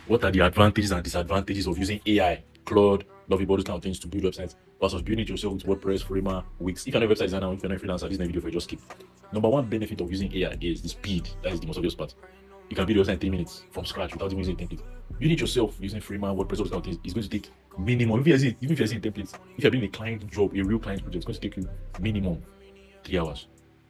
what are the advantages and disadvantages of using AI, Claude, Lovable, those kind of things to build websites versus building it yourself with WordPress, Framer, Wix. If you're not a website designer, if you're not a freelancer, this is not a video for you, just skip. Number one benefit of using AI is the speed. That is the most obvious part. You can build your website in 3 minutes from scratch without even using a template. Building it yourself using Framer, WordPress, those kind of things is going to take minimum. Even if you're using templates, if you're doing a client job, a real client project, it's going to take you minimum 3 hours.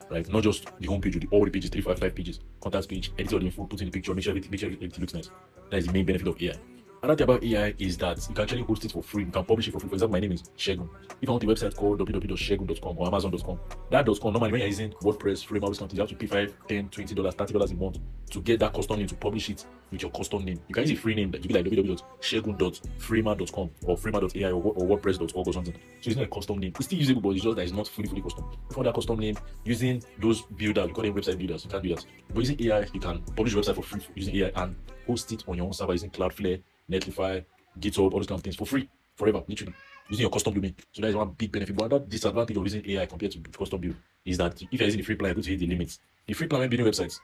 Right? Not just the homepage, all the pages, 355 pages, contact page, edit all the info, put in the picture, make sure everything looks nice. That is the main benefit of AI. Another thing about AI is that you can actually host it for free. You can publish it for free. For example, my name is Shegun. If I want a website called www.shegun.com or amazon.com, that .com, normally when you're using WordPress, Framework, something, you have to pay $5, $10, $20, $30 a month to get that custom name, to publish it with your custom name. You can use a free name that you be like www.shegun.framer.com or framer.ai or wordpress.org or something. So it's not a custom name. It's still usable, but it's just that it's not fully custom. If you want that custom name using those builders, we call them website builders, you can't do that. But using AI, you can publish your website for free using AI and host it on your own server using Cloudflare, Netlify, GitHub, all those kind of things for free, forever, literally, using your custom domain. So that is one big benefit. But another disadvantage of using AI compared to custom build is that if you're using the free plan, you're going to hit the limits. The free plan when building websites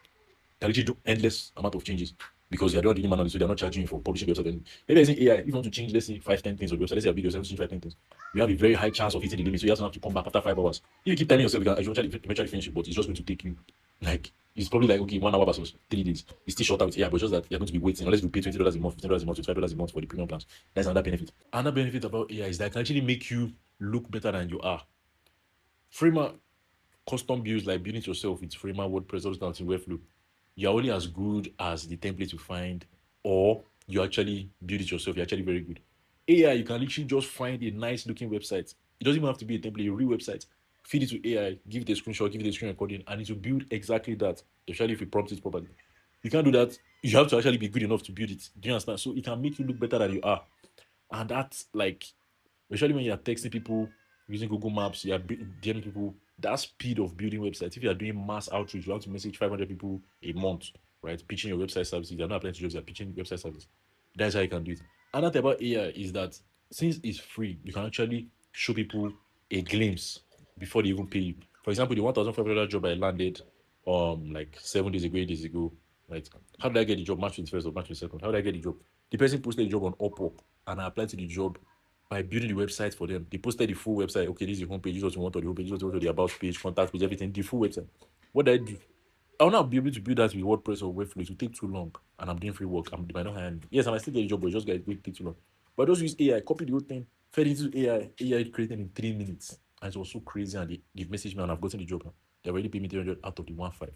can literally do endless amount of changes because you're not doing manually, so they're not charging you for publishing your website. And maybe using AI, if you want to change, let's say 5-10 things of your website, let's say a video, change 5-10 things, you have a very high chance of hitting the limit. So you have to come back after 5 hours. If you keep telling yourself you can eventually finish it, but it's just going to take you like, it's probably like, okay, 1 hour versus 3 days. It's still shorter with AI, but just that you're going to be waiting unless you pay $20 a month, $15 a month, $25 a month for the premium plans. That's another benefit. Another benefit about AI is that it can actually make you look better than you are. Framer custom builds, like building it yourself with Framer, WordPress, those kind of things, Webflow, you're only as good as the template you find, or you actually build it yourself. You're actually very good. AI, you can literally just find a nice looking website. It doesn't even have to be a template, a real website. Feed it to AI, give it a screenshot, give it a screen recording, and it will build exactly that, especially if you prompt it properly. You can't do that. You have to actually be good enough to build it. Do you understand? So it can make you look better than you are. And that's like, especially when you're texting people using Google Maps, you're DMing people, that speed of building websites. If you're doing mass outreach, you have to message 500 people a month, right? Pitching your website services. You're not applying to jobs, you're pitching website service. That's how you can do it. Another thing about AI is that since it's free, you can actually show people a glimpse before they even pay you. For example, the $1,500 job I landed like 7 days ago, 8 days ago, right? How did I get the job? March 21st or March 22nd? How did I get the job? The person posted the job on Upwork and I applied to the job by building the website for them. They posted the full website. Okay, this is your homepage, this is what you want on the homepage, this is what you want on the about page, contact page, everything, the full website. What did I do? I'll not be able to build that with WordPress or Webflow. It will take too long, and I'm doing free work. They might not hire me. Yes, I might still get a job, but just get it take too long. But I just use AI, copy the whole thing, fed into AI created in 3 minutes. And it was so crazy. And they messaged me and I've gotten the job now. They already paid me 300 out of the 1.5.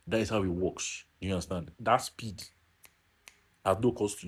That is how it works. You understand? That speed at no cost to you.